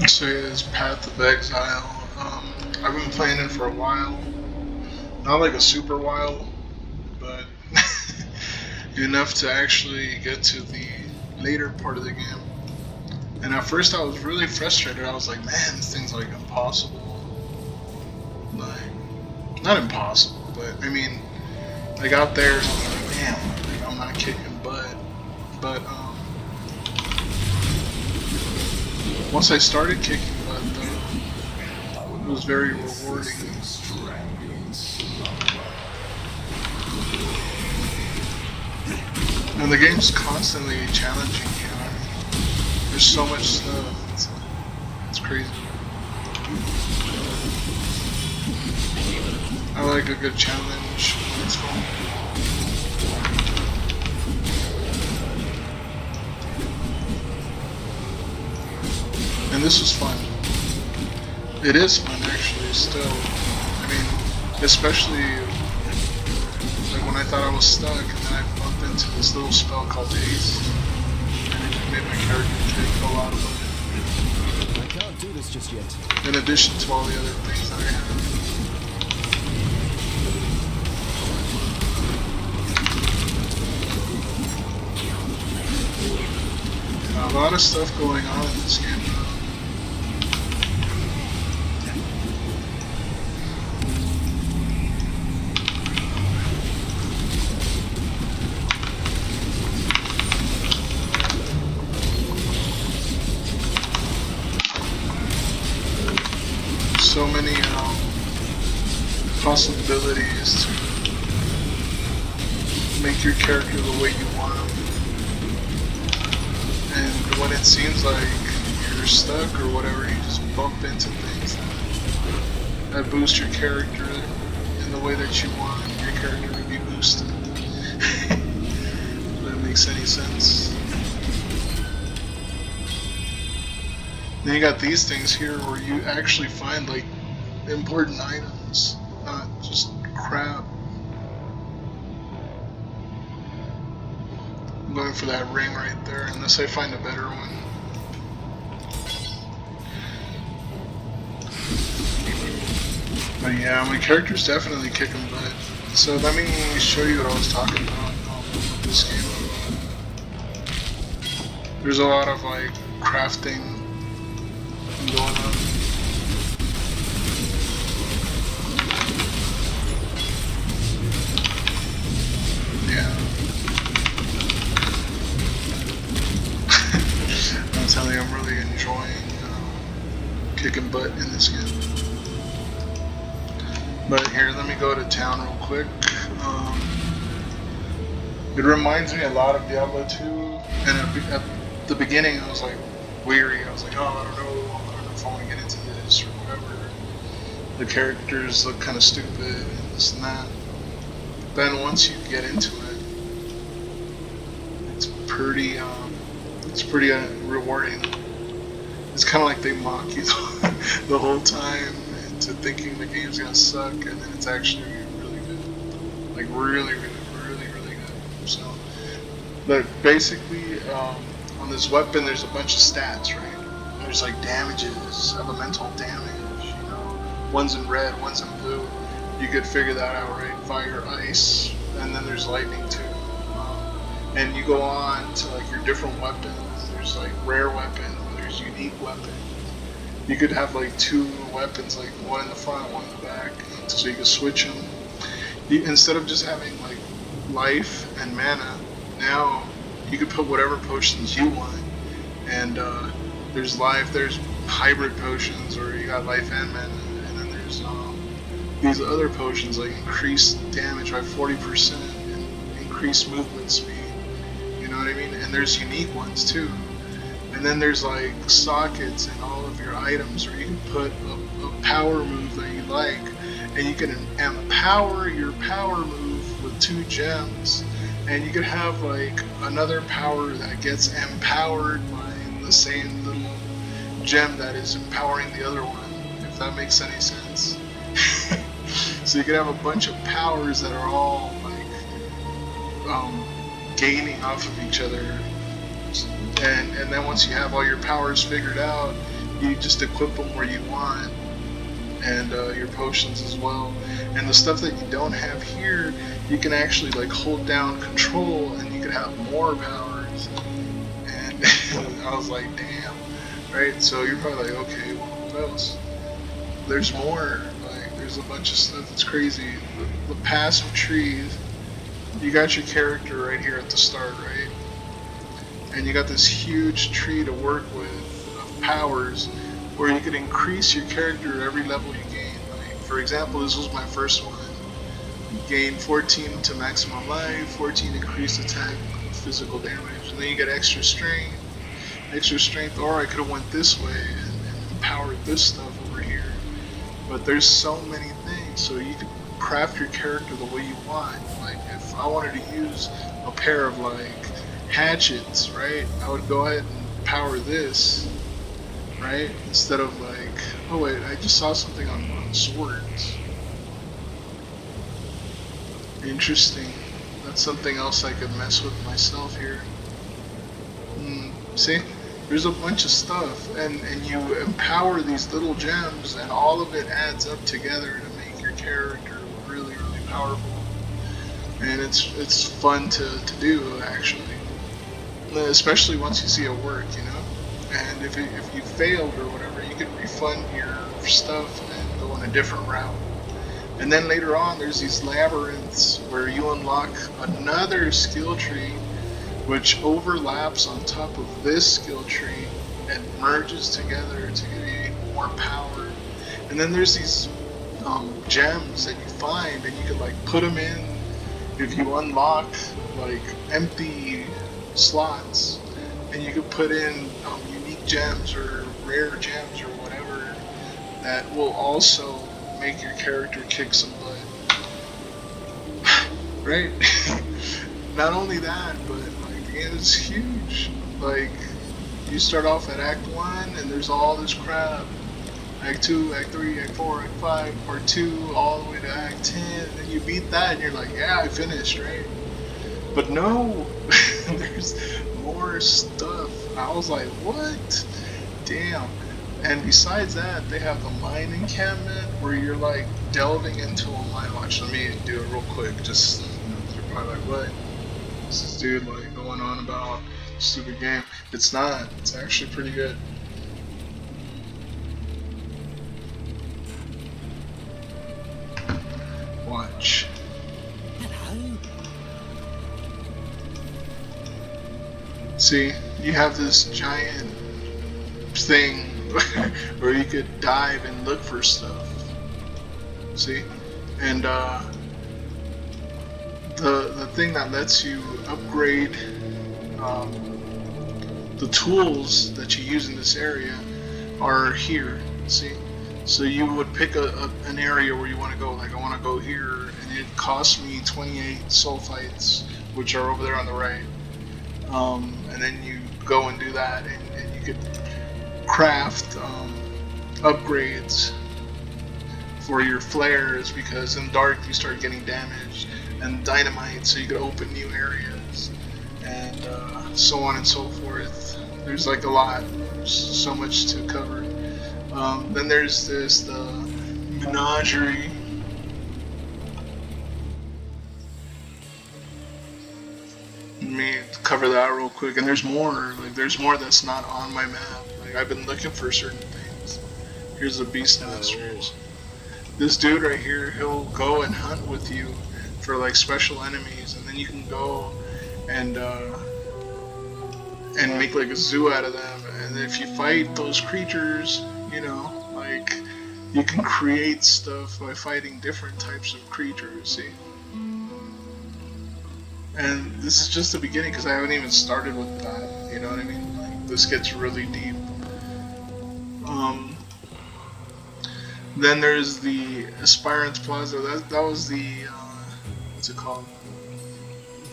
So yeah, it's Path of Exile. I've been playing it for a while. Not like a super while, but enough to actually get to the later part of the game. And at first I was really frustrated. I was like, man, this thing's like impossible. Like, not impossible, but I mean, I got there and I was like, damn, like, I'm not kicking butt. But once I started kicking butt, though, it was very rewarding. And the game's constantly challenging you. I mean, there's so much stuff. It's crazy. I like a good challenge. It's fun. And this was fun. It is fun actually still. I mean, especially like when I thought I was stuck and then I bumped into this little spell called Haste. And it just made my character take a lot of it. I can't do this just yet. In addition to all the other things that I have. A lot of stuff going on in this game. So many possibilities to make your character the way you want them. And when it seems like you're stuck or whatever, you just bump into things that boost your character in the way that you want your character to be boosted. If that makes any sense. Then you got these things here where you actually find like important items, not just crap. I'm going for that ring right there, unless I find a better one. But yeah, my character's definitely kicking butt. So let me show you what I was talking about with this game. There's a lot of like crafting going on. Yeah. I'm telling you, I'm really enjoying kicking butt in this game. But here, let me go to town real quick. It reminds me a lot of Diablo 2, and at the beginning I was like weary. I was like, oh, I don't know if I want to get into this or whatever. The characters look kind of stupid and this and that. Then once you get into it, it's pretty rewarding. It's kind of like they mock you the whole time into thinking the game's gonna suck, and then it's actually really good, like really good. So, but basically, on this weapon, there's a bunch of stats, right? There's like damages, elemental damage. You know, one's in red, one's in blue. You could figure that out, right? Fire, ice, and then there's lightning too. And you go on to like your different weapons. There's like rare weapon, there's unique weapon. You could have like two weapons, like one in the front, one in the back, so you can switch them. Instead of just having like life and mana, now you could put whatever potions you want. And there's life, there's hybrid potions, or you got life and mana, and then there's these other potions like increase damage by 40% and increase movement speed. You know what I mean? And there's unique ones too. And then there's like sockets in all of your items, or you can put a power move that you like, and you can empower your power move with 2 gems, and you could have like another power that gets empowered by the same little gem that is empowering the other one, if that makes any sense. So you could have a bunch of powers that are all like gaining off of each other. And then once you have all your powers figured out, you just equip them where you want, and your potions as well. And the stuff that you don't have here, you can actually like hold down control, and you can have more powers. And I was like, damn, right? So you're probably like, okay, well, what else? There's more. Like, there's a bunch of stuff that's crazy. The passive trees. You got your character right here at the start, right? And you got this huge tree to work with of powers, where you could increase your character every level you gain. Like, for example, this was my first one. Gain 14 to maximum life, 14 increased attack, physical damage, and then you get extra strength, or I could have went this way and empowered this stuff over here. But there's so many things, so you could craft your character the way you want. Like, if I wanted to use a pair of like hatchets, right, I would go ahead and power this, right, instead of like, oh wait, I just saw something on swords. Interesting. That's something else I could mess with myself here. See? There's a bunch of stuff, and you empower these little gems, and all of it adds up together to make your character really, really powerful. And it's fun to do, actually. Especially once you see it work, you know? And if you failed or whatever, you can refund your stuff and go on a different route. And then later on, there's these labyrinths where you unlock another skill tree which overlaps on top of this skill tree and merges together to give you more power. And then there's these gems that you find, and you can like put them in if you unlock like empty slots, and you can put in unique gems or rare gems or whatever that will also make your character kick some butt. Right? Not only that, but like the game is huge. Like, you start off at Act 1 and there's all this crap. Act 2, Act 3, Act 4, Act 5, Part 2, all the way to Act 10, and then you beat that and you're like, yeah, I finished, right? But no, there's more stuff. I was like, what? Damn. And besides that, they have the mine encampment where you're like delving into a mine. Watch, let me do it real quick. Just, you're probably like, what? This dude like going on about stupid game. It's not. It's actually pretty good. Watch. See, you have this giant thing where you could dive and look for stuff. See? And the thing that lets you upgrade the tools that you use in this area are here. See? So you would pick an area where you want to go. Like, I want to go here, and it costs me 28 sulfites, which are over there on the right. And then you go and do that, and you could craft upgrades for your flares, because in dark you start getting damaged, and dynamite, so you could open new areas, and so on and so forth. There's like a lot, so much to cover. Then there's the menagerie. Let me cover that real quick. And there's more. Like, there's more that's not on my map. Like, I've been looking for certain things. Here's the Beastmasters. This dude right here, he'll go and hunt with you for like special enemies, and then you can go and make like a zoo out of them. And if you fight those creatures, you know, like, you can create stuff by fighting different types of creatures. See? And this is just the beginning, because I haven't even started with that. You know what I mean? Like, this gets really deep. Then there's the Aspirants Plaza. That was the what's it called?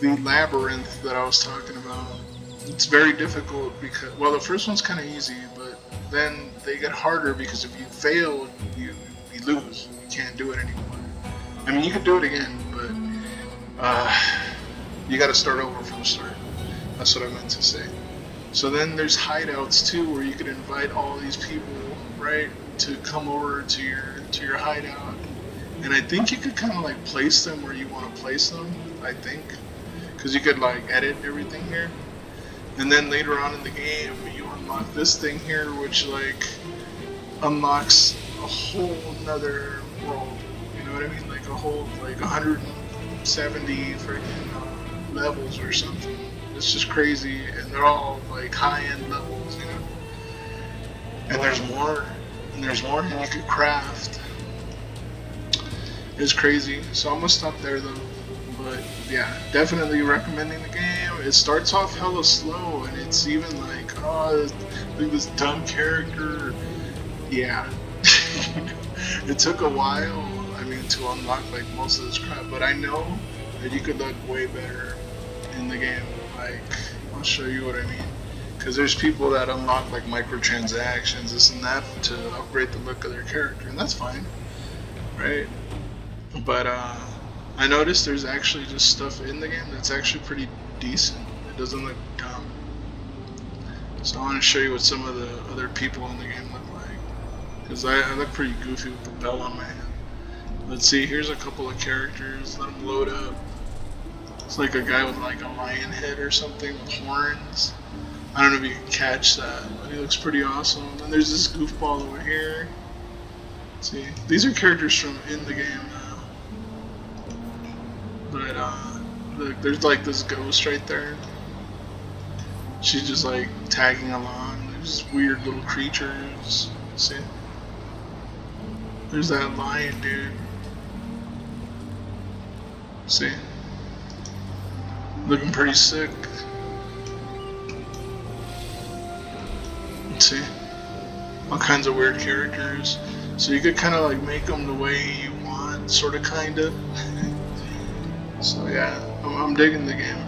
The labyrinth that I was talking about. It's very difficult because, well, the first one's kind of easy, but then they get harder because if you fail, you lose. You can't do it anymore. I mean, you can do it again, but you got to start over from the start. That's what I meant to say. So then there's hideouts too, where you could invite all these people, right, to come over to your hideout. And I think you could kind of like place them where you want to place them. I think, because you could like edit everything here. And then later on in the game, you unlock this thing here, which like unlocks a whole nother world. You know what I mean? Like a whole like 170 freaking levels or something. It's just crazy, and they're all like high-end levels, you know. And there's more, and there's more, and you could craft. It's crazy. So I'm gonna stop there though. But yeah, definitely recommending the game. It starts off hella slow, and it's even like, oh, like this dumb character. Yeah, it took a while. I mean, to unlock like most of this crap, but I know that you could look way better in the game. Like, I'll show you what I mean. Because there's people that unlock like microtransactions, this and that, to upgrade the look of their character, and that's fine, right? But I noticed there's actually just stuff in the game that's actually pretty decent. It doesn't look dumb. So I want to show you what some of the other people in the game look like. Because I look pretty goofy with the bell on my head. Let's see, here's a couple of characters. Let them load up. It's like a guy with like a lion head or something with horns. I don't know if you can catch that, but he looks pretty awesome. And there's this goofball over here. Let's see, these are characters from in the game now. But look, there's like this ghost right there. She's just like tagging along. There's weird little creatures. See? There's that lion dude. See? Looking pretty sick. Let's see? All kinds of weird characters. So you could kind of like make them the way you want, sort of, kind of. So yeah, I'm digging the game.